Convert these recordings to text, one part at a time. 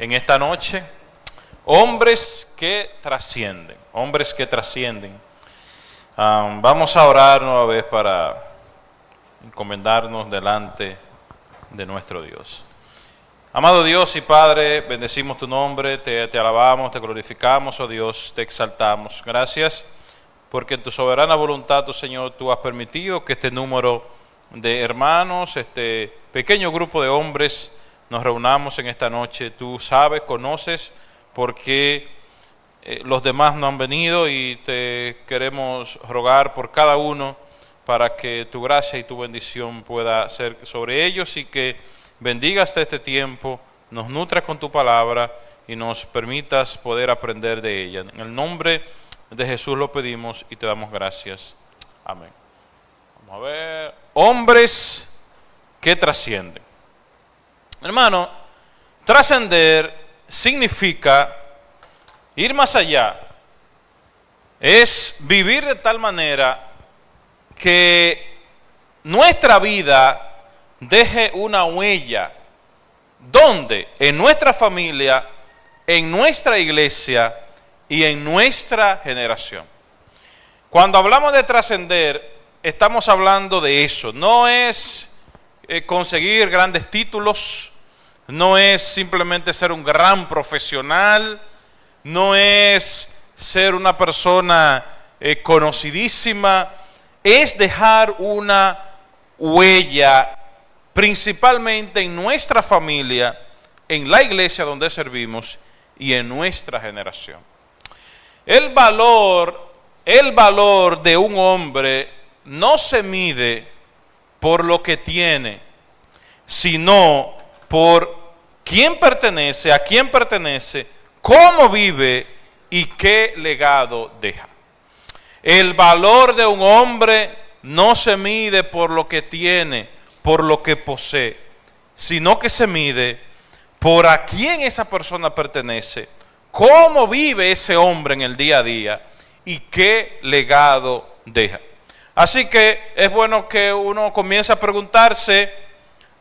en esta noche. Hombres que trascienden, hombres que trascienden. Vamos a orar nueva vez para encomendarnos delante de nuestro Dios. Amado Dios y Padre, bendecimos tu nombre, te alabamos, te glorificamos, oh Dios, te exaltamos. Gracias porque en tu soberana voluntad, oh Señor, tú has permitido que este número de hermanos, este pequeño grupo de hombres, nos reunamos en esta noche. Tú sabes, conoces por qué los demás no han venido y te queremos rogar por cada uno para que tu gracia y tu bendición pueda ser sobre ellos y que bendigas este tiempo, nos nutras con tu palabra y nos permitas poder aprender de ella. En el nombre de Jesús lo pedimos y te damos gracias. Amén. Vamos a ver. Hombres que trascienden. Hermano, trascender significa ir más allá. Es vivir de tal manera que nuestra vida deje una huella. ¿Dónde? En nuestra familia, en nuestra iglesia y en nuestra generación. Cuando hablamos de trascender, estamos hablando de eso. No es conseguir grandes títulos, no es simplemente ser un gran profesional, no es ser una persona conocidísima, es dejar una huella principalmente en nuestra familia, en la iglesia donde servimos y en nuestra generación. El valor de un hombre no se mide por lo que tiene, sino por quién pertenece, a quién pertenece, cómo vive y qué legado deja. El valor de un hombre no se mide por lo que tiene, por lo que posee, sino que se mide por a quién esa persona pertenece, cómo vive ese hombre en el día a día y qué legado deja. Así que es bueno que uno comience a preguntarse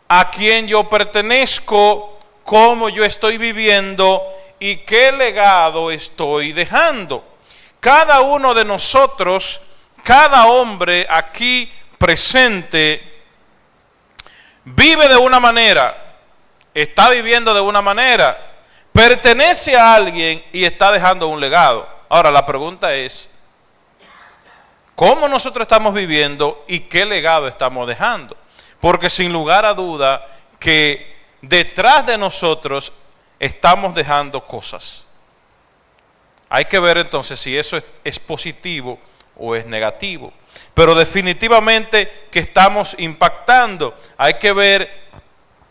a quién yo pertenezco, cómo yo estoy viviendo y qué legado estoy dejando. Cada uno de nosotros, cada hombre aquí presente, vive de una manera, está viviendo de una manera, pertenece a alguien y está dejando un legado. Ahora la pregunta es, ¿cómo nosotros estamos viviendo y qué legado estamos dejando? Porque sin lugar a duda que detrás de nosotros estamos dejando cosas. Hay que ver entonces si eso es positivo o es negativo. Pero definitivamente que estamos impactando. Hay que ver,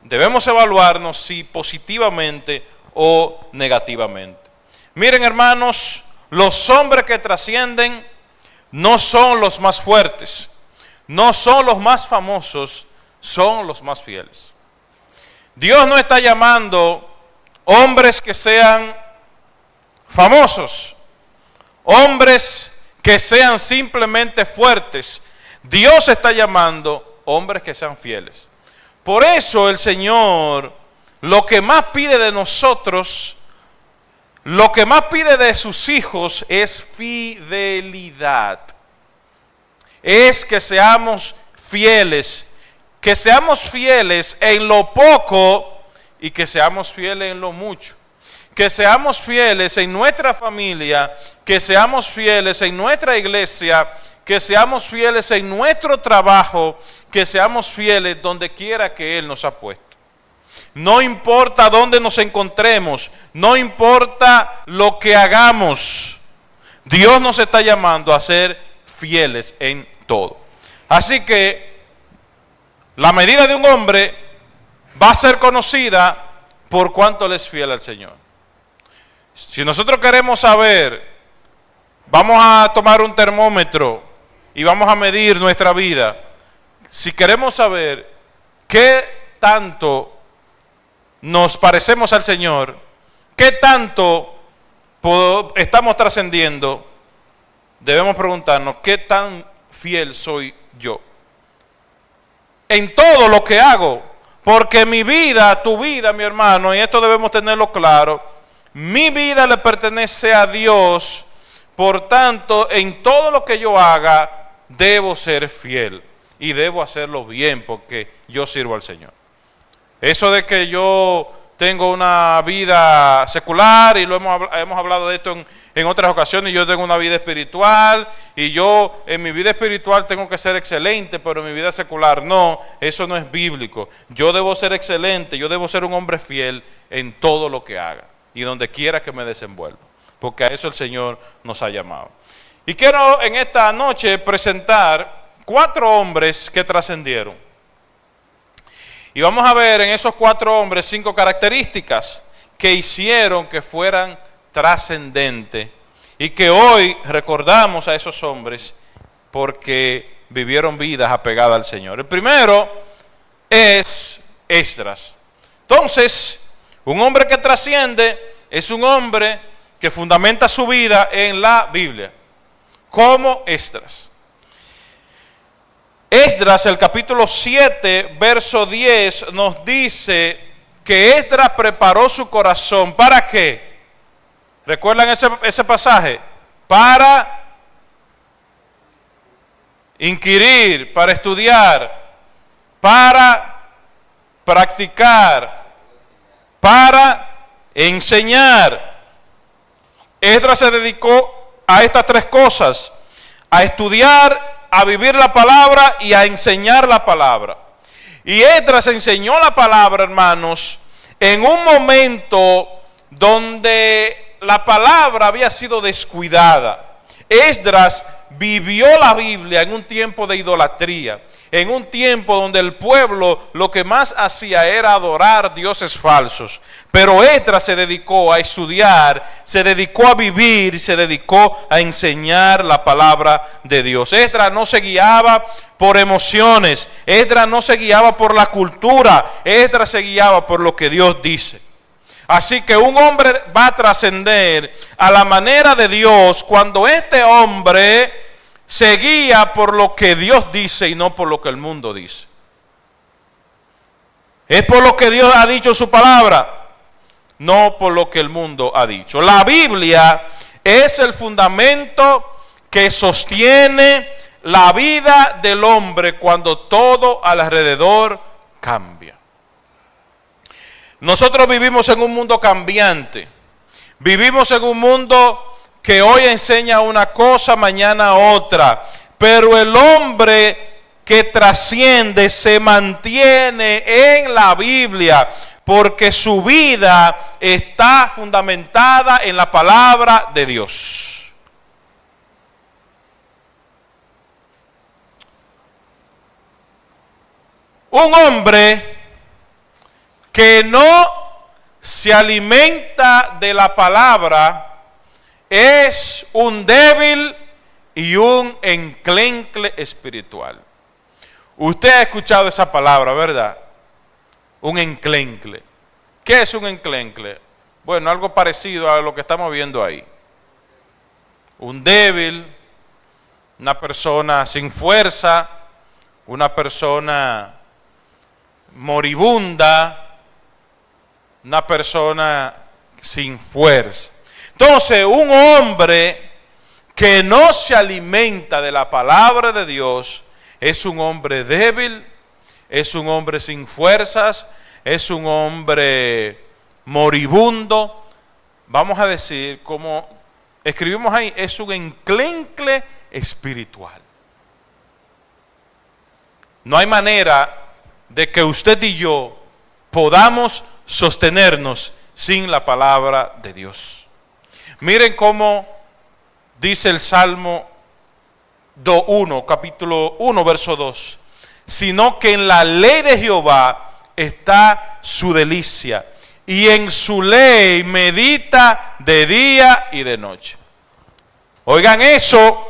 debemos evaluarnos si positivamente o negativamente. Miren, hermanos, los hombres que trascienden no son los más fuertes, no son los más famosos, son los más fieles. Dios no está llamando hombres que sean famosos, hombres que sean simplemente fuertes. Dios está llamando hombres que sean fieles. Por eso el Señor lo que más pide de nosotros, lo que más pide de sus hijos es fidelidad. Es que seamos fieles en lo poco y que seamos fieles en lo mucho. Que seamos fieles en nuestra familia, que seamos fieles en nuestra iglesia, que seamos fieles en nuestro trabajo, que seamos fieles donde quiera que Él nos ha puesto. No importa dónde nos encontremos, no importa lo que hagamos, Dios nos está llamando a ser fieles en todo. Así que la medida de un hombre va a ser conocida por cuánto le es fiel al Señor. Si nosotros queremos saber, vamos a tomar un termómetro y vamos a medir nuestra vida. Si queremos saber qué tanto nos parecemos al Señor, qué tanto estamos trascendiendo, debemos preguntarnos qué tan fiel soy yo. En todo lo que hago, Porque mi vida, tu vida, mi hermano, y esto debemos tenerlo claro, mi vida le pertenece a Dios, por tanto, en todo lo que yo haga, debo ser fiel y debo hacerlo bien porque yo sirvo al Señor. Eso de que yo tengo una vida secular, y hemos hablado de esto en otras ocasiones, yo tengo una vida espiritual, y yo en mi vida espiritual tengo que ser excelente, pero en mi vida secular no, eso no es bíblico. Yo debo ser excelente, yo debo ser un hombre fiel en todo lo que haga, y donde quiera que me desenvuelva, porque a eso el Señor nos ha llamado. Y quiero en esta noche presentar 4 hombres que trascendieron. Y vamos a ver en esos 4 hombres 5 características que hicieron que fueran trascendentes y que hoy recordamos a esos hombres porque vivieron vidas apegadas al Señor. El primero es Esdras. Entonces, un hombre que trasciende es un hombre que fundamenta su vida en la Biblia, como Esdras. Esdras, el capítulo 7, verso 10, nos dice que Esdras preparó su corazón. ¿Para qué? ¿Recuerdan ese pasaje? Para inquirir, para estudiar, para practicar, para enseñar. Esdras se dedicó a estas 3 cosas: a estudiar, a vivir la palabra y a enseñar la palabra. Y Esdras enseñó la palabra, hermanos, en un momento donde la palabra había sido descuidada. Esdras vivió la Biblia en un tiempo de idolatría, en un tiempo donde el pueblo lo que más hacía era adorar dioses falsos. Pero Esdras se dedicó a estudiar, se dedicó a vivir, se dedicó a enseñar la palabra de Dios. Esdras no se guiaba por emociones, Esdras no se guiaba por la cultura, Esdras se guiaba por lo que Dios dice. Así que un hombre va a trascender a la manera de Dios cuando este hombre se guía por lo que Dios dice y no por lo que el mundo dice. Es por lo que Dios ha dicho en su palabra, no por lo que el mundo ha dicho. La Biblia es el fundamento que sostiene la vida del hombre cuando todo alrededor cambia. Nosotros vivimos en un mundo cambiante. Vivimos en un mundo que hoy enseña una cosa, mañana otra. Pero el hombre que trasciende se mantiene en la Biblia porque su vida está fundamentada en la palabra de Dios. Un hombre que no se alimenta de la palabra es un débil y un enclencle espiritual. Usted ha escuchado esa palabra, ¿verdad? Un enclencle. ¿Qué es un enclencle? Bueno, algo parecido a lo que estamos viendo ahí. Un débil, una persona sin fuerza, una persona moribunda, una persona sin fuerza. Entonces, un hombre que no se alimenta de la palabra de Dios es un hombre débil, es un hombre sin fuerzas, es un hombre moribundo. Vamos a decir, como escribimos ahí, es un enclencle espiritual. No hay manera de que usted y yo podamos sostenernos sin la palabra de Dios. Miren cómo dice el Salmo 1, capítulo 1, verso 2. Sino que en la ley de Jehová está su delicia, y en su ley medita de día y de noche. Oigan eso.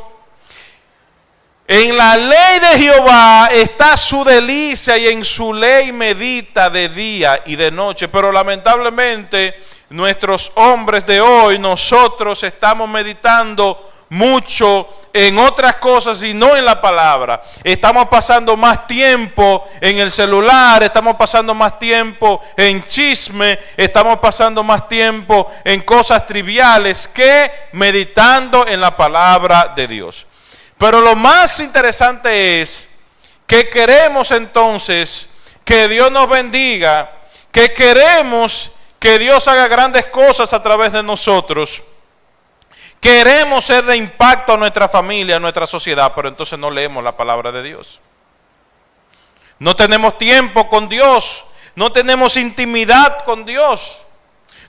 En la ley de Jehová está su delicia y en su ley medita de día y de noche. Pero lamentablemente nuestros hombres de hoy, nosotros estamos meditando mucho en otras cosas y no en la palabra. Estamos pasando más tiempo en el celular, estamos pasando más tiempo en chisme, estamos pasando más tiempo en cosas triviales que meditando en la palabra de Dios. Pero lo más interesante es que queremos entonces que Dios nos bendiga, que queremos que Dios haga grandes cosas a través de nosotros. Queremos ser de impacto a nuestra familia, a nuestra sociedad, pero entonces no leemos la palabra de Dios. No tenemos tiempo con Dios, no tenemos intimidad con Dios.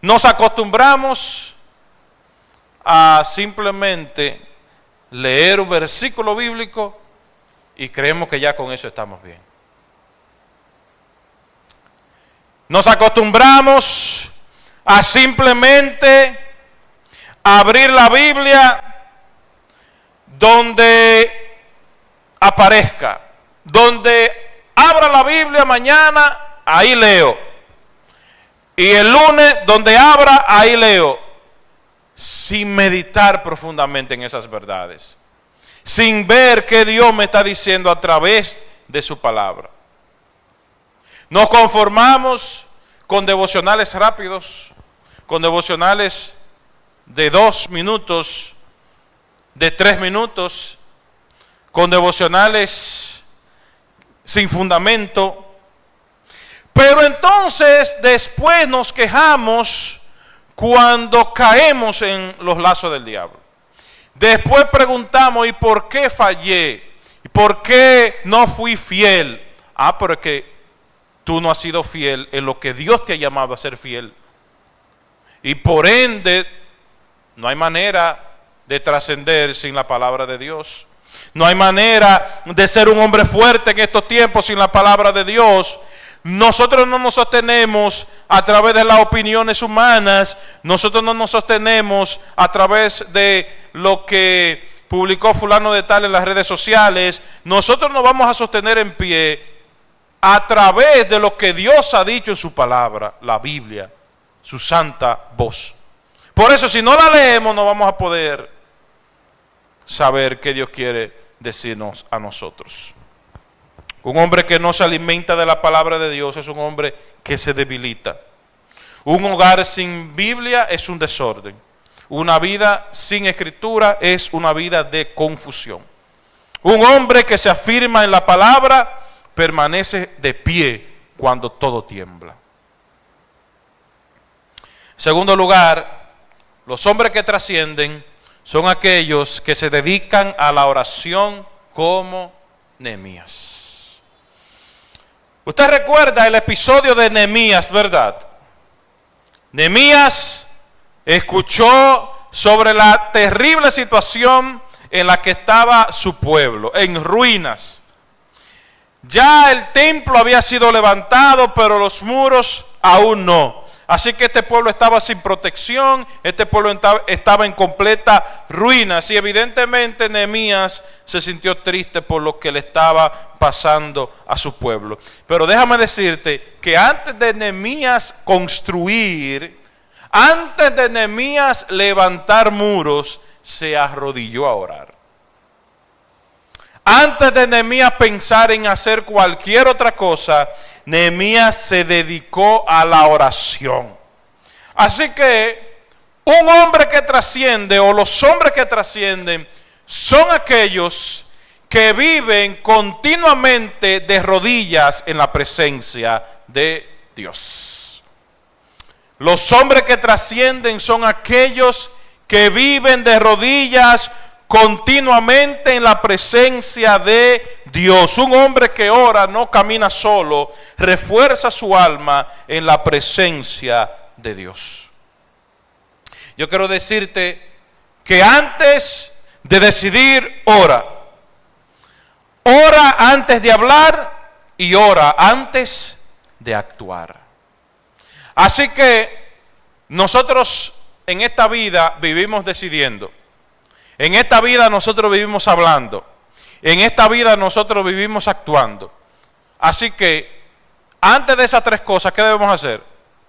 Nos acostumbramos a simplemente leer un versículo bíblico y creemos que ya con eso estamos bien. Nos acostumbramos a simplemente abrir la Biblia donde aparezca, donde abra la Biblia mañana, ahí leo, y el lunes donde abra, ahí leo, sin meditar profundamente en esas verdades, sin ver qué Dios me está diciendo a través de su palabra. Nos conformamos con devocionales rápidos, con devocionales de 2 minutos, de 3 minutos, con devocionales sin fundamento. Pero entonces después nos quejamos cuando caemos en los lazos del diablo. Después preguntamos, ¿y por qué fallé? ¿Y por qué no fui fiel? Pero es que tú no has sido fiel en lo que Dios te ha llamado a ser fiel. Y por ende, no hay manera de trascender sin la palabra de Dios. No hay manera de ser un hombre fuerte en estos tiempos sin la palabra de Dios. Nosotros no nos sostenemos a través de las opiniones humanas. Nosotros no nos sostenemos a través de lo que publicó fulano de tal en las redes sociales. Nosotros nos vamos a sostener en pie a través de lo que Dios ha dicho en su palabra, la Biblia, su santa voz. Por eso, si no la leemos, no vamos a poder saber qué Dios quiere decirnos a nosotros. Un hombre que no se alimenta de la palabra de Dios es un hombre que se debilita. Un hogar sin Biblia es un desorden. Una vida sin escritura es una vida de confusión. Un hombre que se afirma en la palabra permanece de pie cuando todo tiembla. En segundo lugar, los hombres que trascienden son aquellos que se dedican a la oración como Nehemías. Usted recuerda el episodio de Nehemías, ¿verdad? Nehemías escuchó sobre la terrible situación en la que estaba su pueblo, en ruinas. Ya el templo había sido levantado, pero los muros aún no. Así que este pueblo estaba sin protección, este pueblo estaba en completa ruina. Y evidentemente Nehemías se sintió triste por lo que le estaba pasando a su pueblo. Pero déjame decirte que antes de Nehemías construir, antes de Nehemías levantar muros, se arrodilló a orar. Antes de Nehemías pensar en hacer cualquier otra cosa, Nehemías se dedicó a la oración. Así que un hombre que trasciende, o los hombres que trascienden, son aquellos que viven continuamente de rodillas en la presencia de Dios. Los hombres que trascienden son aquellos que viven de rodillas continuamente en la presencia de Dios. Un hombre que ora no camina solo, refuerza su alma en la presencia de Dios. Yo quiero decirte que antes de decidir, ora. Ora antes de hablar y ora antes de actuar. Así que nosotros en esta vida vivimos decidiendo. En esta vida nosotros vivimos hablando. En esta vida nosotros vivimos actuando. Así que antes de esas tres cosas, ¿qué debemos hacer?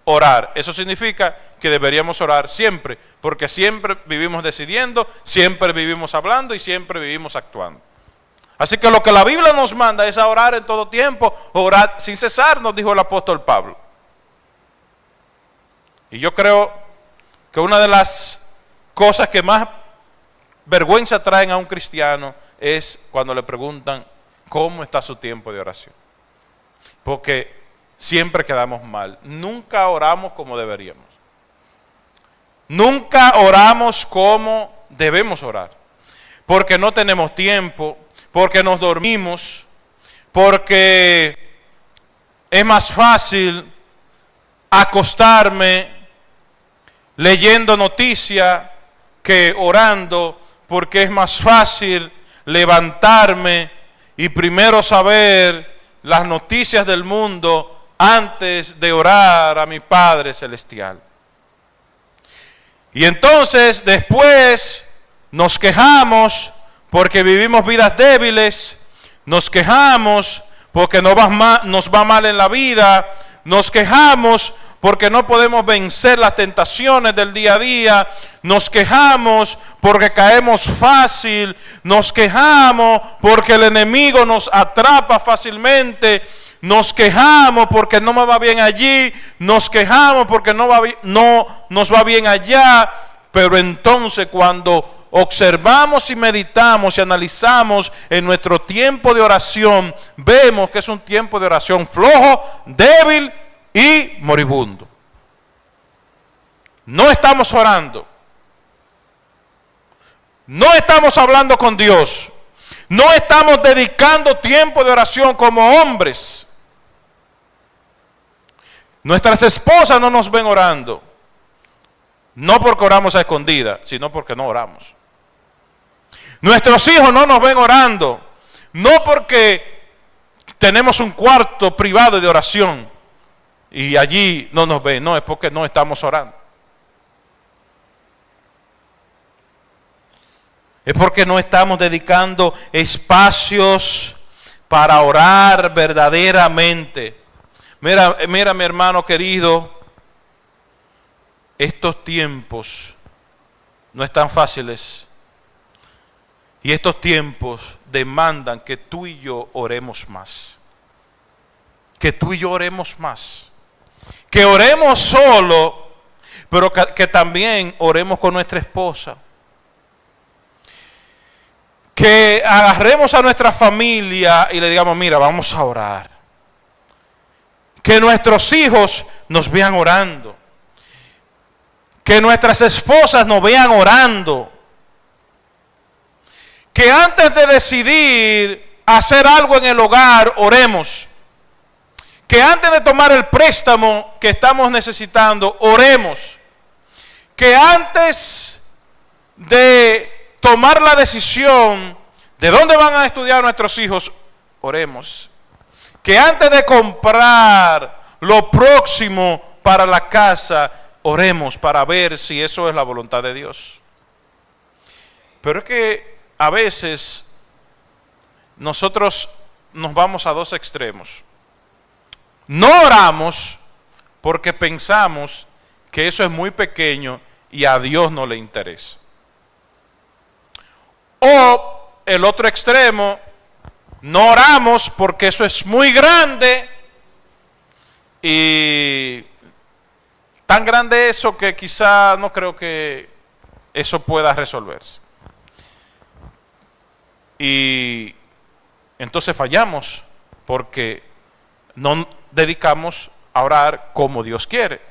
Orar. Eso significa que deberíamos orar siempre, porque siempre vivimos decidiendo, siempre vivimos hablando y siempre vivimos actuando. Así que lo que la Biblia nos manda es a orar en todo tiempo, orar sin cesar, nos dijo el apóstol Pablo. Y yo creo que una de las cosas que más vergüenza traen a un cristiano es cuando le preguntan cómo está su tiempo de oración. Porque siempre quedamos mal. Nunca oramos como deberíamos. Nunca oramos como debemos orar. Porque no tenemos tiempo, porque nos dormimos, porque es más fácil acostarme leyendo noticias que orando, porque es más fácil levantarme y primero saber las noticias del mundo antes de orar a mi Padre Celestial. Y entonces después nos quejamos porque vivimos vidas débiles, nos quejamos porque nos va mal en la vida, nos quejamos porque no podemos vencer las tentaciones del día a día, nos quejamos porque caemos fácil, nos quejamos porque el enemigo nos atrapa fácilmente, nos quejamos porque no me va bien allí, nos quejamos porque no nos va bien allá, pero entonces cuando observamos y meditamos y analizamos en nuestro tiempo de oración, vemos que es un tiempo de oración flojo, débil y moribundo. No estamos orando. No estamos hablando con Dios. No estamos dedicando tiempo de oración como hombres. Nuestras esposas no nos ven orando. No porque oramos a escondidas, sino porque no oramos. Nuestros hijos no nos ven orando. No porque tenemos un cuarto privado de oración y allí no nos ven, no, es porque no estamos orando. Es porque no estamos dedicando espacios para orar verdaderamente. Mira mi hermano querido, estos tiempos no están fáciles. Y estos tiempos demandan que tú y yo oremos más. Que tú y yo oremos más. Que oremos solo, pero que también oremos con nuestra esposa. Que agarremos a nuestra familia y le digamos, mira, vamos a orar. Que nuestros hijos nos vean orando. Que nuestras esposas nos vean orando. Que antes de decidir hacer algo en el hogar, oremos. Que antes de tomar el préstamo que estamos necesitando, oremos. Que antes de tomar la decisión de dónde van a estudiar nuestros hijos, oremos. Que antes de comprar lo próximo para la casa, oremos para ver si eso es la voluntad de Dios. Pero es que a veces nosotros nos vamos a dos extremos. No oramos porque pensamos que eso es muy pequeño y a Dios no le interesa. O el otro extremo, no oramos porque eso es muy grande y tan grande eso que quizá no creo que eso pueda resolverse. Y entonces fallamos porque no dedicamos a orar como Dios quiere.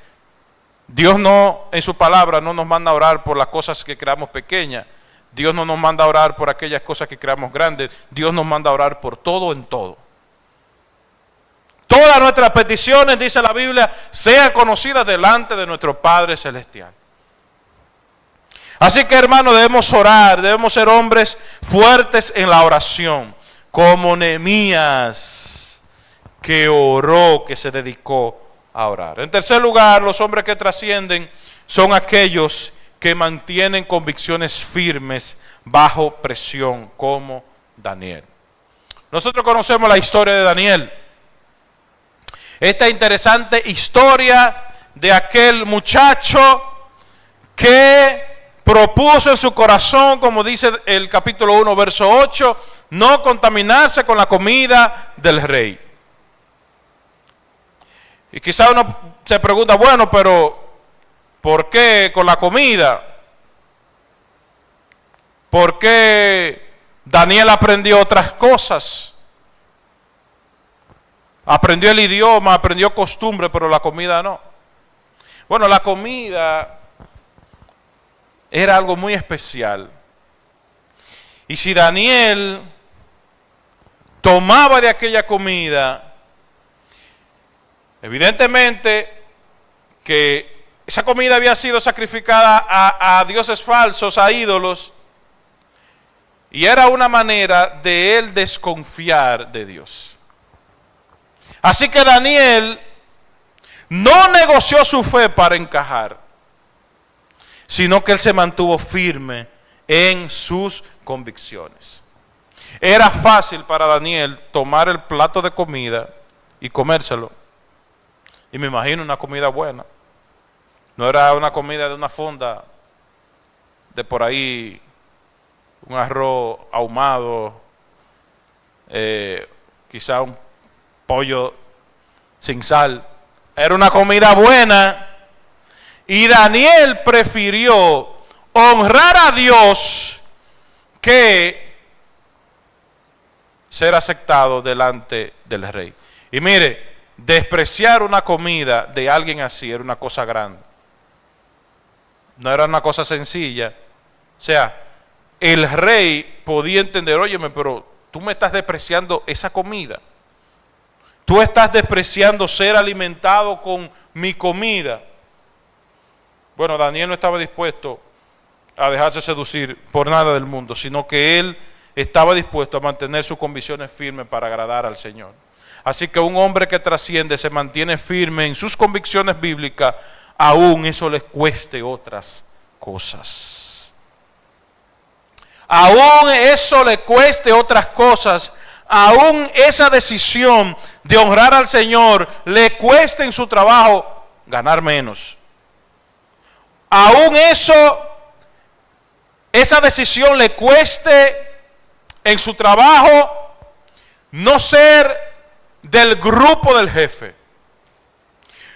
Dios no, en su palabra, no nos manda a orar por las cosas que creamos pequeñas. Dios no nos manda a orar por aquellas cosas que creamos grandes. Dios nos manda a orar por todo en todo. Todas nuestras peticiones, dice la Biblia, sean conocidas delante de nuestro Padre Celestial. Así que, hermanos, debemos orar, debemos ser hombres fuertes en la oración, como Nehemías, que oró, que se dedicó a orar. En tercer lugar, los hombres que trascienden son aquellos que mantienen convicciones firmes bajo presión, como Daniel. Nosotros conocemos la historia de Daniel. Esta interesante historia de aquel muchacho que propuso en su corazón, como dice el capítulo 1, verso 8, no contaminarse con la comida del rey. Y quizá uno se pregunta, bueno, pero ¿por qué con la comida? ¿Por qué Daniel aprendió otras cosas? Aprendió el idioma, aprendió costumbre, pero la comida no. Bueno, la comida era algo muy especial. Y si Daniel tomaba de aquella comida, evidentemente que esa comida había sido sacrificada a dioses falsos, a ídolos, y era una manera de él desconfiar de Dios. Así que Daniel no negoció su fe para encajar, sino que él se mantuvo firme en sus convicciones. Era fácil para Daniel tomar el plato de comida y comérselo. Y me imagino una comida buena. No era una comida de una fonda de por ahí, un arroz ahumado, quizá un pollo sin sal. Era una comida buena. Y Daniel prefirió honrar a Dios que ser aceptado delante del rey. Y mire, despreciar una comida de alguien así era una cosa grande. No era una cosa sencilla. O sea, el rey podía entender, óyeme, pero tú me estás despreciando esa comida. Tú estás despreciando ser alimentado con mi comida. Bueno, Daniel no estaba dispuesto a dejarse seducir por nada del mundo, sino que él estaba dispuesto a mantener sus convicciones firmes para agradar al Señor. Así que un hombre que trasciende se mantiene firme en sus convicciones bíblicas, aún eso les cueste otras cosas. Aún eso le cueste otras cosas, aún esa decisión de honrar al Señor le cueste en su trabajo ganar menos. Aún esa decisión le cueste en su trabajo no ser del grupo del jefe,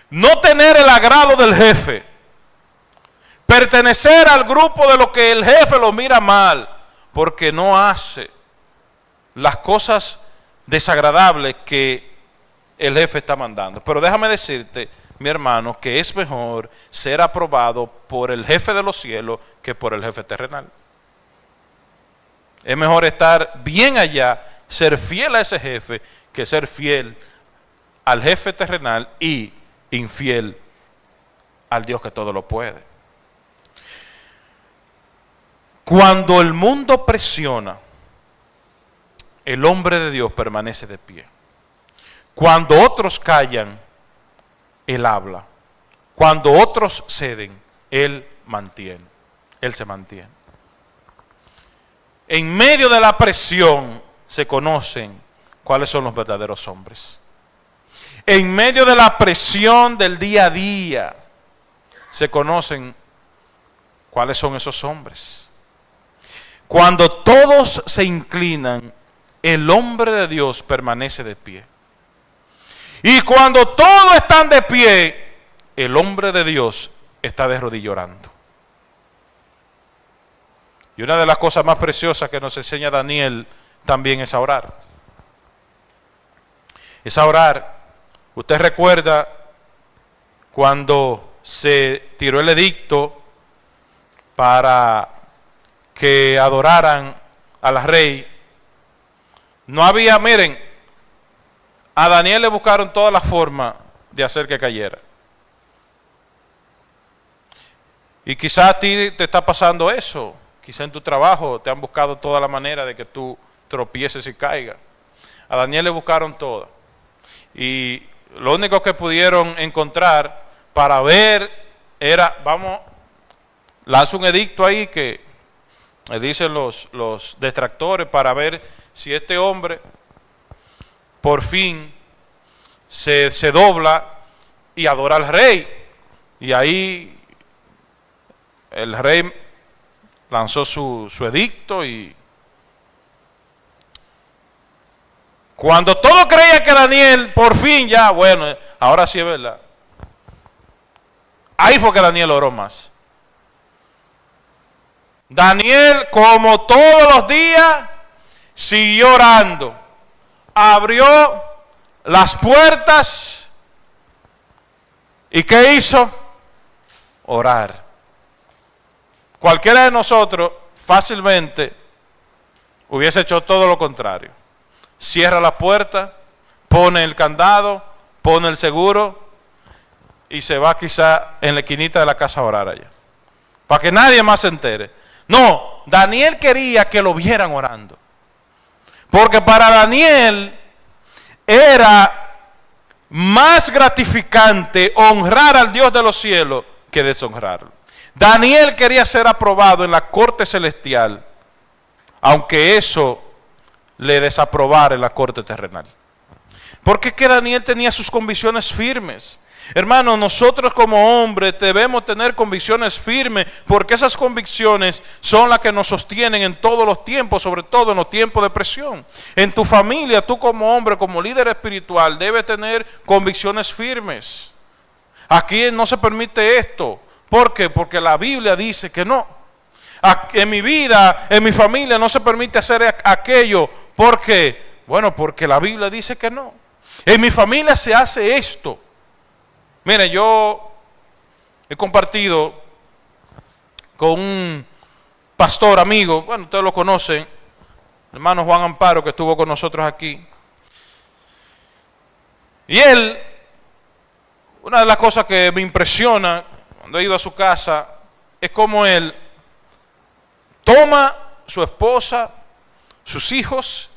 no tener el agrado del jefe, pertenecer al grupo de lo que el jefe lo mira mal, porque no hace las cosas desagradables que el jefe está mandando. Pero déjame decirte, mi hermano, que es mejor ser aprobado por el jefe de los cielos que por el jefe terrenal. Es mejor estar bien allá, ser fiel a ese jefe, que ser fiel al jefe terrenal y infiel al Dios que todo lo puede. Cuando el mundo presiona, el hombre de Dios permanece de pie. Cuando otros callan, Él habla. Cuando otros ceden, Él se mantiene. En medio de la presión se conocen cuáles son los verdaderos hombres. En medio de la presión del día a día se conocen cuáles son esos hombres. Cuando todos se inclinan, el hombre de Dios permanece de pie. Y cuando todos están de pie, el hombre de Dios está de rodillas orando. Y una de las cosas más preciosas que nos enseña Daniel también es a orar. Es a orar. Usted recuerda cuando se tiró el edicto para que adoraran al rey. No había, miren, a Daniel le buscaron todas las formas de hacer que cayera. Y quizás a ti te está pasando eso. Quizás en tu trabajo te han buscado toda la manera de que tú tropieces y caigas. A Daniel le buscaron todas. Y lo único que pudieron encontrar para ver era, vamos, lanza un edicto ahí que dicen los detractores para ver si este hombre por fin se dobla y adora al rey. Y ahí el rey lanzó su edicto y cuando todo creía que Daniel, por fin ya, bueno, ahora sí es verdad. Ahí fue que Daniel oró más. Daniel, como todos los días, siguió orando. Abrió las puertas. ¿Y qué hizo? Orar. Cualquiera de nosotros fácilmente hubiese hecho todo lo contrario. Cierra la puerta, pone el candado, pone el seguro y se va quizá en la esquinita de la casa a orar allá. Para que nadie más se entere. No, Daniel quería que lo vieran orando. Porque para Daniel era más gratificante honrar al Dios de los cielos que deshonrarlo. Daniel quería ser aprobado en la corte celestial, aunque eso le desaprobara en la corte terrenal. Porque es que Daniel tenía sus convicciones firmes. Hermano, nosotros como hombres debemos tener convicciones firmes, porque esas convicciones son las que nos sostienen en todos los tiempos, sobre todo en los tiempos de presión. En tu familia, tú como hombre, como líder espiritual, debes tener convicciones firmes. Aquí no se permite esto. ¿Por qué? Porque la Biblia dice que no. En mi vida, en mi familia no se permite hacer aquello. ¿Por qué? Bueno, porque la Biblia dice que no. En mi familia se hace esto. Mire, yo he compartido con un pastor amigo, bueno, ustedes lo conocen, el hermano Juan Amparo, que estuvo con nosotros aquí. Y él, una de las cosas que me impresiona cuando he ido a su casa, es cómo él toma su esposa, sus hijos,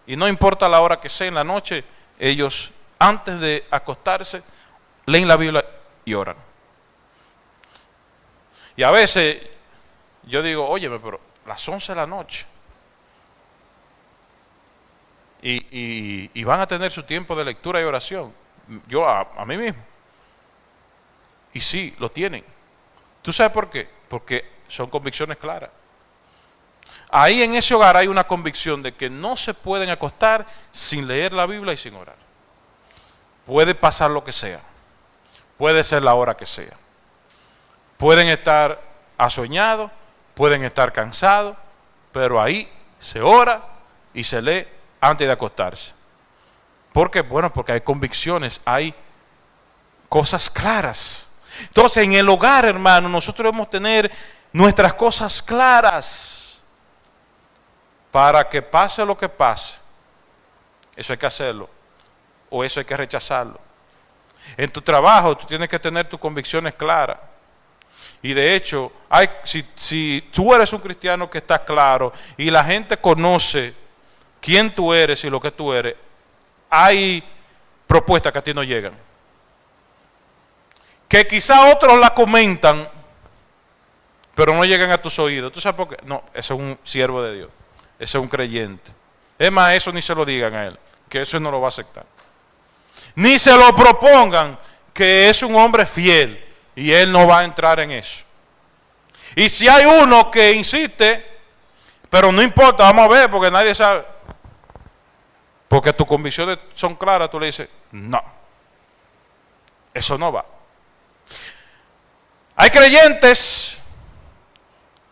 y no importa la hora que sea en la noche, ellos antes de acostarse, leen la Biblia y oran. Y a veces yo digo, óyeme, pero las 11 de la noche. Y van a tener su tiempo de lectura y oración. Yo a mí mismo. Y sí, lo tienen. ¿Tú sabes por qué? Porque son convicciones claras. Ahí en ese hogar hay una convicción de que no se pueden acostar sin leer la Biblia y sin orar. Puede pasar lo que sea. Puede ser la hora que sea. Pueden estar asoñados, pueden estar cansados, pero ahí se ora y se lee antes de acostarse. ¿Por qué? Bueno, porque hay convicciones, hay cosas claras. Entonces, en el hogar, hermano, nosotros debemos tener nuestras cosas claras para que pase lo que pase. Eso hay que hacerlo, o eso hay que rechazarlo. En tu trabajo tú tienes que tener tus convicciones claras. Y de hecho, si tú eres un cristiano que está claro y la gente conoce quién tú eres y lo que tú eres, hay propuestas que a ti no llegan. Que quizá otros la comentan, pero no llegan a tus oídos. ¿Tú sabes por qué? No, ese es un siervo de Dios. Ese es un creyente. Es más, eso ni se lo digan a él, que eso no lo va a aceptar. Ni se lo propongan, que es un hombre fiel y él no va a entrar en eso. Y si hay uno que insiste, pero no importa, vamos a ver, porque nadie sabe. Porque tus convicciones son claras, tú le dices, no, eso no va. Hay creyentes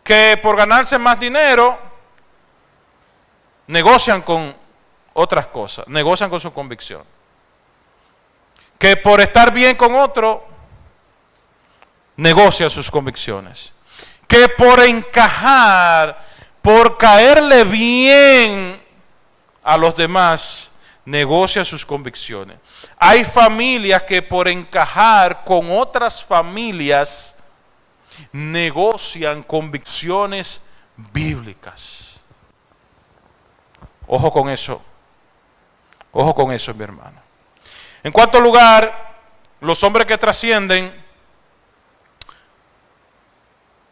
que por ganarse más dinero negocian con otras cosas, negocian con su convicción. Que por estar bien con otro, negocia sus convicciones. Que por encajar, por caerle bien a los demás, negocia sus convicciones. Hay familias que por encajar con otras familias, negocian convicciones bíblicas. Ojo con eso. Ojo con eso, mi hermano. En cuarto lugar, los hombres que trascienden.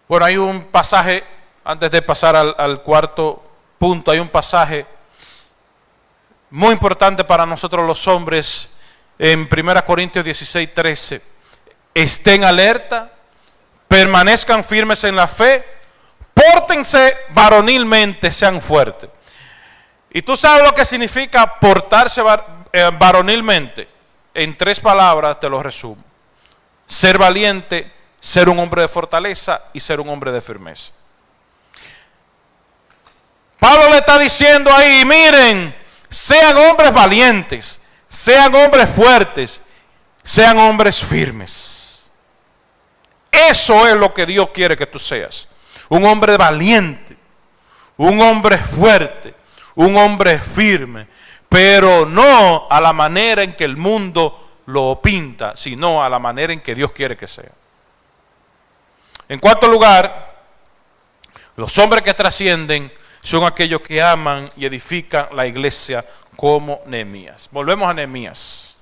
Bueno, hay un pasaje, antes de pasar al cuarto punto, hay un pasaje muy importante para nosotros los hombres en 1 Corintios 16:13. estén alerta, permanezcan firmes en la fe, pórtense varonilmente, sean fuertes. ¿Y tú sabes lo que significa portarse varonilmente? En 3 palabras te lo resumo: ser valiente, ser un hombre de fortaleza y ser un hombre de firmeza. Pablo le está diciendo ahí, miren, sean hombres valientes, sean hombres fuertes, sean hombres firmes. Eso es lo que Dios quiere que tú seas. Un hombre valiente, un hombre fuerte, un hombre firme, pero no a la manera en que el mundo lo pinta, sino a la manera en que Dios quiere que sea. En cuarto lugar, los hombres que trascienden son aquellos que aman y edifican la iglesia como Nehemías. Volvemos a Nehemías.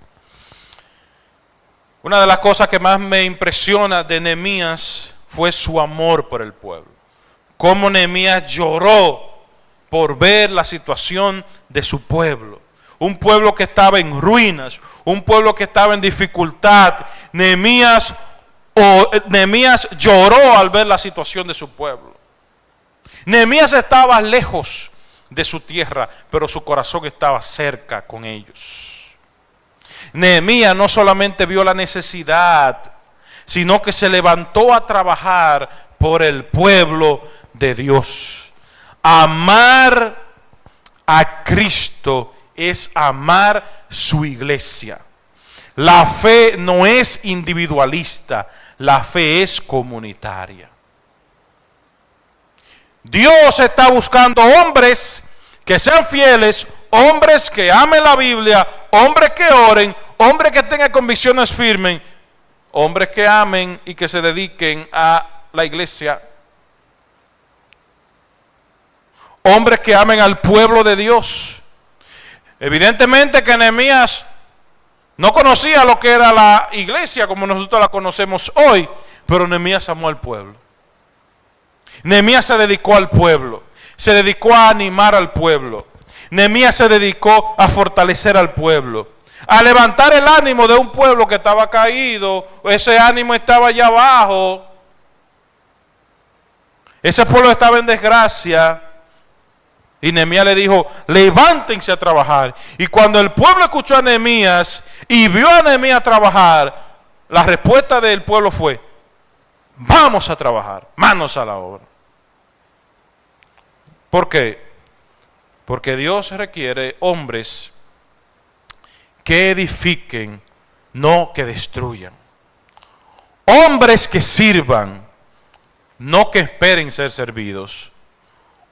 Una de las cosas que más me impresiona de Nehemías fue su amor por el pueblo. Cómo Nehemías lloró por ver la situación de su pueblo. Un pueblo que estaba en ruinas, un pueblo que estaba en dificultad. Nehemías lloró al ver la situación de su pueblo. Nehemías estaba lejos de su tierra, pero su corazón estaba cerca con ellos. Nehemías no solamente vio la necesidad, sino que se levantó a trabajar por el pueblo de Dios. Amar a Cristo es amar su iglesia. La fe no es individualista, la fe es comunitaria. Dios está buscando hombres que sean fieles, hombres que amen la Biblia, hombres que oren, hombres que tengan convicciones firmes, hombres que amen y que se dediquen a la iglesia. Hombres que amen al pueblo de Dios. Evidentemente que Nehemías no conocía lo que era la iglesia como nosotros la conocemos hoy, pero Nehemías amó al pueblo. Nehemías se dedicó al pueblo, se dedicó a animar al pueblo. Nehemías se dedicó a fortalecer al pueblo, a levantar el ánimo de un pueblo que estaba caído. Ese ánimo estaba allá abajo. Ese pueblo estaba en desgracia. Y Nehemías le dijo, levántense a trabajar. Y cuando el pueblo escuchó a Nehemías y vio a Nehemías trabajar, la respuesta del pueblo fue, vamos a trabajar, manos a la obra. ¿Por qué? Porque Dios requiere hombres que edifiquen, no que destruyan. Hombres que sirvan, no que esperen ser servidos.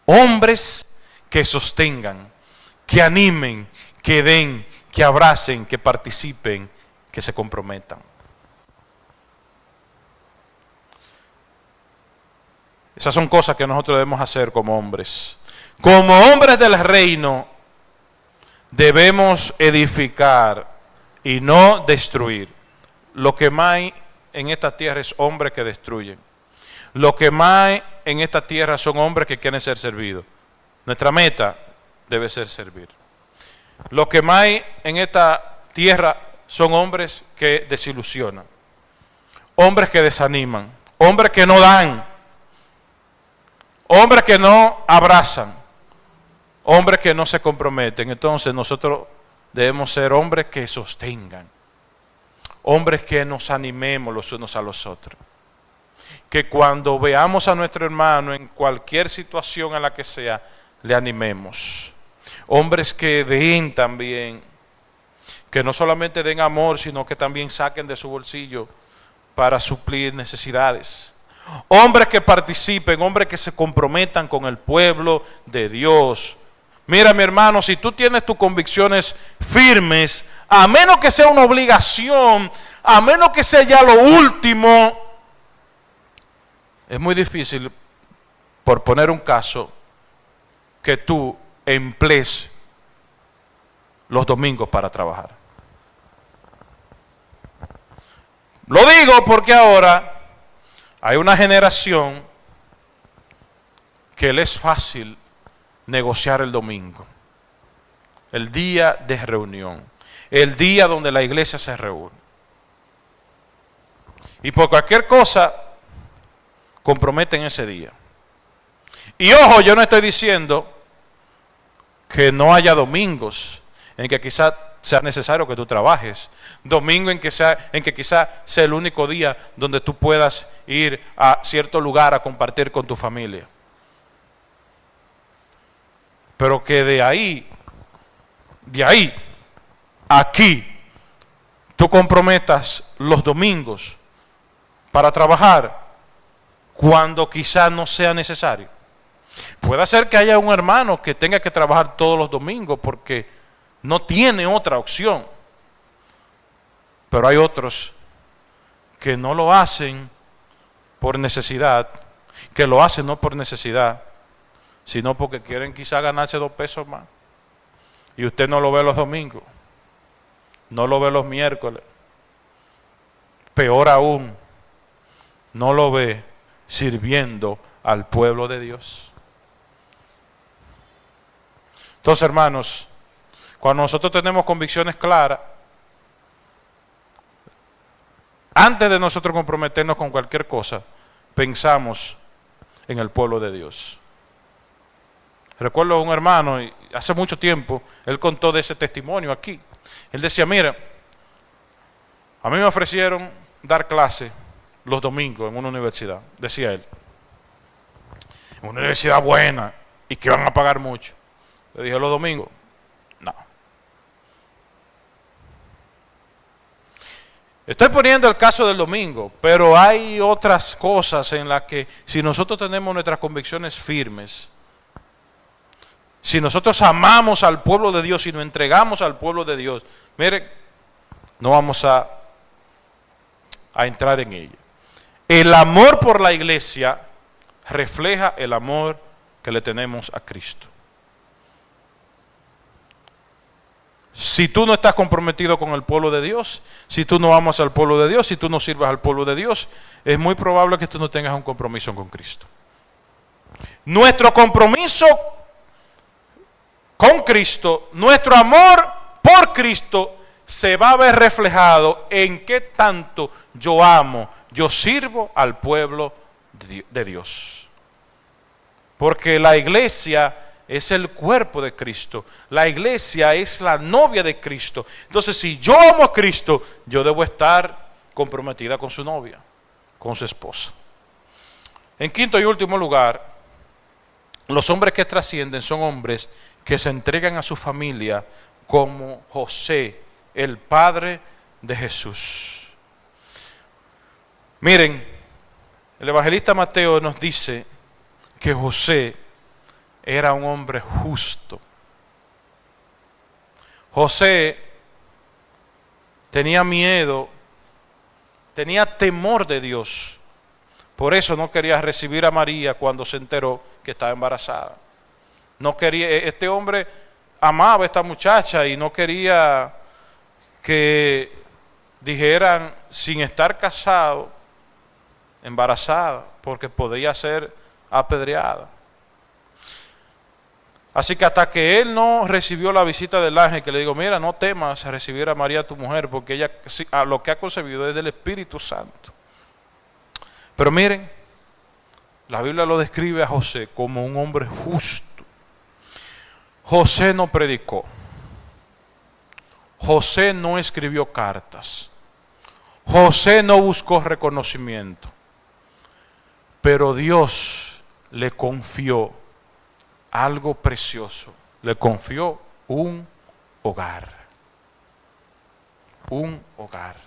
Hombres que sostengan, que animen, que den, que abracen, que participen, que se comprometan. Esas son cosas que nosotros debemos hacer como hombres. Como hombres del reino, debemos edificar y no destruir. Lo que más hay en esta tierra es hombres que destruyen. Lo que más hay en esta tierra son hombres que quieren ser servidos. Nuestra meta debe ser servir. Lo que más hay en esta tierra son hombres que desilusionan. Hombres que desaniman. Hombres que no dan. Hombres que no abrazan, hombres que no se comprometen. Entonces nosotros debemos ser hombres que sostengan, hombres que nos animemos los unos a los otros. Que cuando veamos a nuestro hermano en cualquier situación en la que sea, le animemos. Hombres que den también, que no solamente den amor, sino que también saquen de su bolsillo para suplir necesidades. Hombres que participen, hombres que se comprometan con el pueblo de Dios. Mira, mi hermano, si tú tienes tus convicciones firmes, a menos que sea una obligación, a menos que sea ya lo último, es muy difícil, por poner un caso, que tú emplees los domingos para trabajar. Lo digo porque ahora hay una generación que le es fácil negociar el domingo, el día de reunión, el día donde la iglesia se reúne. Y por cualquier cosa, comprometen ese día. Y ojo, yo no estoy diciendo que no haya domingos en que quizás sea necesario que tú trabajes. Domingo en que quizás sea el único día donde tú puedas ir a cierto lugar a compartir con tu familia. Pero que de ahí, aquí, tú comprometas los domingos para trabajar cuando quizás no sea necesario. Puede ser que haya un hermano que tenga que trabajar todos los domingos porque no tiene otra opción. Pero hay otros que no lo hacen por necesidad, que lo hacen no por necesidad, sino porque quieren quizá ganarse 2 pesos más. Y usted no lo ve los domingos, no lo ve los miércoles. Peor aún, no lo ve sirviendo al pueblo de Dios. Entonces, hermanos, cuando nosotros tenemos convicciones claras, antes de nosotros comprometernos con cualquier cosa, pensamos en el pueblo de Dios. Recuerdo a un hermano, y hace mucho tiempo, él contó de ese testimonio aquí. Él decía, mira, a mí me ofrecieron dar clase los domingos en una universidad, decía él. En una universidad buena y que van a pagar mucho. Le dije, los domingos, no. Estoy poniendo el caso del domingo, pero hay otras cosas en las que si nosotros tenemos nuestras convicciones firmes, si nosotros amamos al pueblo de Dios y nos entregamos al pueblo de Dios, mire, no vamos a entrar en ella. El amor por la iglesia refleja el amor que le tenemos a Cristo. Si tú no estás comprometido con el pueblo de Dios, si tú no amas al pueblo de Dios, si tú no sirves al pueblo de Dios, es muy probable que tú no tengas un compromiso con Cristo. Nuestro compromiso con Cristo, nuestro amor por Cristo, se va a ver reflejado en qué tanto yo amo, yo sirvo al pueblo de Dios. Porque la iglesia es el cuerpo de Cristo. La iglesia es la novia de Cristo. Entonces, si yo amo a Cristo, yo debo estar comprometida con su novia, con su esposa. En quinto y último lugar, los hombres que trascienden son hombres que se entregan a su familia como José, el padre de Jesús. Miren, el evangelista Mateo nos dice que José era un hombre justo. José tenía miedo, tenía temor de Dios. Por eso no quería recibir a María cuando se enteró que estaba embarazada. No quería, este hombre amaba a esta muchacha y no quería que dijeran sin estar casado, embarazada, porque podría ser apedreada. Así que hasta que él no recibió la visita del ángel, que le digo, mira, no temas a recibir a María tu mujer, porque ella lo que ha concebido es del Espíritu Santo. Pero miren, la Biblia lo describe a José como un hombre justo. José no predicó. José no escribió cartas. José no buscó reconocimiento. Pero Dios le confió algo precioso. Le confió un hogar. Un hogar.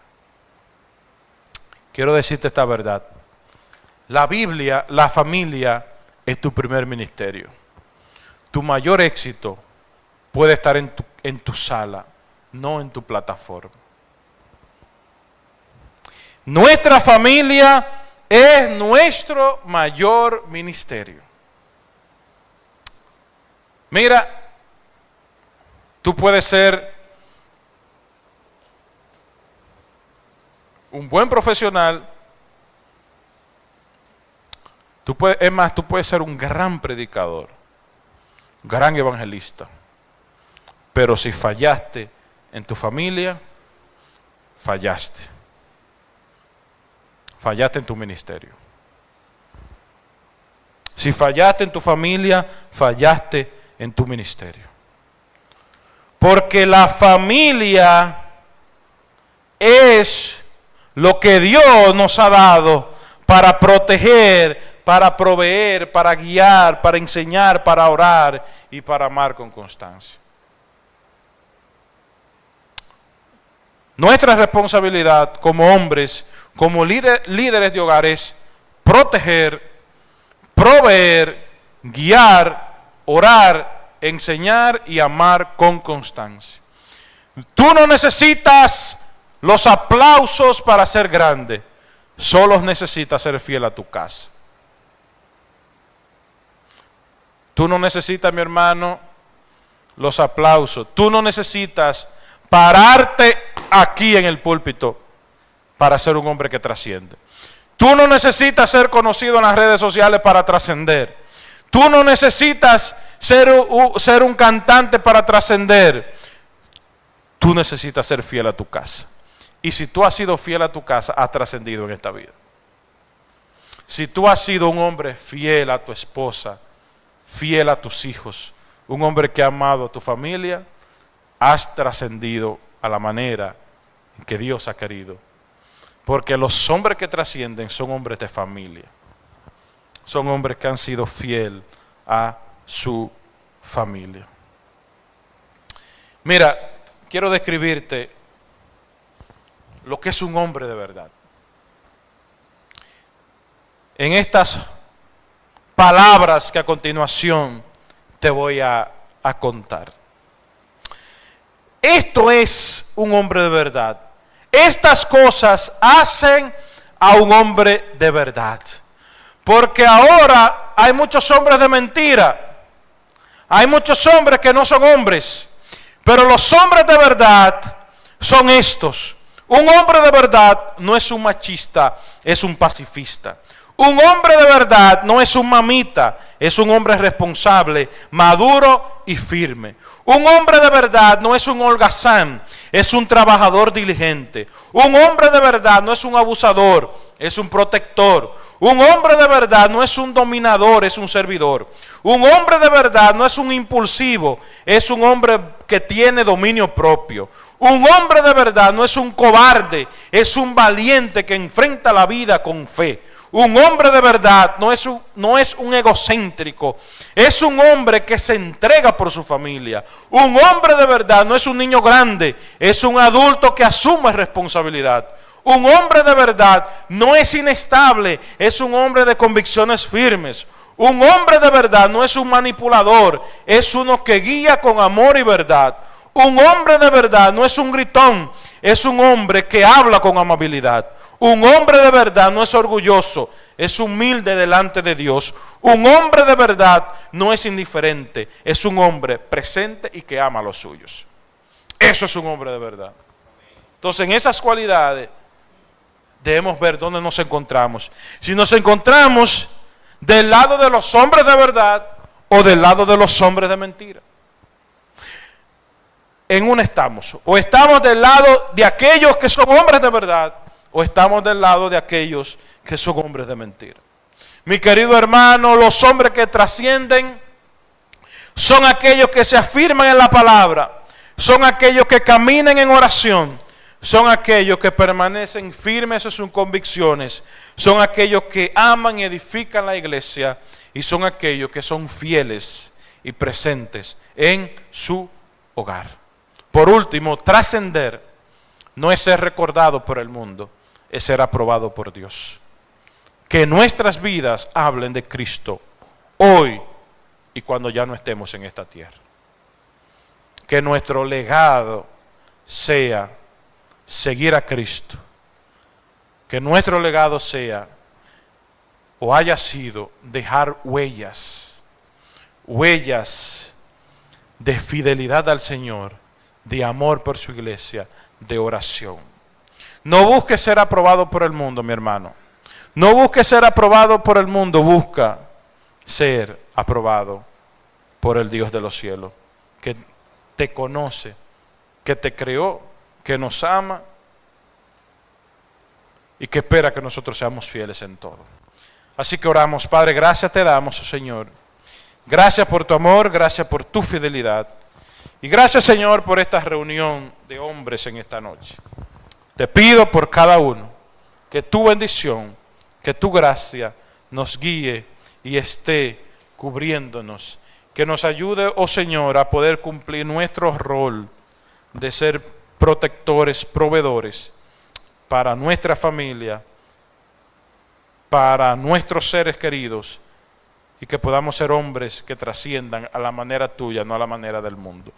Quiero decirte esta verdad. La Biblia, la familia, es tu primer ministerio. Tu mayor éxito puede estar en tu sala, no en tu plataforma. Nuestra familia es nuestro mayor ministerio. Mira, tú puedes ser un buen profesional. Tú puedes ser un gran predicador, gran evangelista. Pero si fallaste en tu familia, fallaste. fallaste en tu ministerio. Si fallaste en tu familia, fallaste en tu ministerio. Porque la familia es lo que Dios nos ha dado para proteger, para proveer, para guiar, para enseñar, para orar y para amar con constancia. Nuestra responsabilidad como hombres, como líderes de hogares, proteger, proveer, guiar, orar, enseñar y amar con constancia. Tú no necesitas los aplausos para ser grande, solo necesitas ser fiel a tu casa. Tú no necesitas, mi hermano, los aplausos. Tú no necesitas pararte aquí en el púlpito para ser un hombre que trasciende. Tú no necesitas ser conocido en las redes sociales para trascender. Tú no necesitas ser un cantante para trascender. Tú necesitas ser fiel a tu casa. Y si tú has sido fiel a tu casa, has trascendido en esta vida. Si tú has sido un hombre fiel a tu esposa, fiel a tus hijos, un hombre que ha amado a tu familia, has trascendido a la manera en que Dios ha querido. Porque los hombres que trascienden son hombres de familia. Son hombres que han sido fiel a su familia. Mira, quiero describirte lo que es un hombre de verdad. En estas palabras que a continuación te voy a contar. Esto es un hombre de verdad. Estas cosas hacen a un hombre de verdad. Porque ahora hay muchos hombres de mentira. Hay muchos hombres que no son hombres. Pero los hombres de verdad son estos. Un hombre de verdad no es un machista, es un pacifista. Un hombre de verdad no es un mamita, es un hombre responsable, maduro y firme. Un hombre de verdad no es un holgazán, es un trabajador diligente. Un hombre de verdad no es un abusador, es un protector. Un hombre de verdad no es un dominador, es un servidor. Un hombre de verdad no es un impulsivo, es un hombre que tiene dominio propio. Un hombre de verdad no es un cobarde, es un valiente que enfrenta la vida con fe. Un hombre de verdad no es un egocéntrico, es un hombre que se entrega por su familia. Un hombre de verdad no es un niño grande, es un adulto que asume responsabilidad. Un hombre de verdad no es inestable, es un hombre de convicciones firmes. Un hombre de verdad no es un manipulador, es uno que guía con amor y verdad. Un hombre de verdad no es un gritón, es un hombre que habla con amabilidad. Un hombre de verdad no es orgulloso, es humilde delante de Dios. Un hombre de verdad no es indiferente, es un hombre presente y que ama a los suyos. Eso es un hombre de verdad. Entonces, en esas cualidades debemos ver dónde nos encontramos. Si nos encontramos del lado de los hombres de verdad o del lado de los hombres de mentira. En una estamos. O estamos del lado de aquellos que son hombres de verdad, o estamos del lado de aquellos que son hombres de mentira. Mi querido hermano, los hombres que trascienden son aquellos que se afirman en la palabra, son aquellos que caminan en oración, son aquellos que permanecen firmes en sus convicciones, son aquellos que aman y edifican la iglesia y son aquellos que son fieles y presentes en su hogar. Por último, trascender no es ser recordado por el mundo, es ser aprobado por Dios. Que nuestras vidas hablen de Cristo hoy y cuando ya no estemos en esta tierra. Que nuestro legado sea seguir a Cristo. Que nuestro legado sea o haya sido dejar huellas de fidelidad al Señor, de amor por su iglesia, de oración. No busque ser aprobado por el mundo, mi hermano. No busque ser aprobado por el mundo, busca ser aprobado por el Dios de los cielos, que te conoce, que te creó, que nos ama y que espera que nosotros seamos fieles en todo. Así que oramos, Padre, gracias te damos, oh Señor. Gracias por tu amor, gracias por tu fidelidad. Y gracias, Señor, por esta reunión de hombres en esta noche. Te pido por cada uno que tu bendición, que tu gracia nos guíe y esté cubriéndonos. Que nos ayude, oh Señor, a poder cumplir nuestro rol de ser protectores, proveedores para nuestra familia, para nuestros seres queridos, y que podamos ser hombres que trasciendan a la manera tuya, no a la manera del mundo.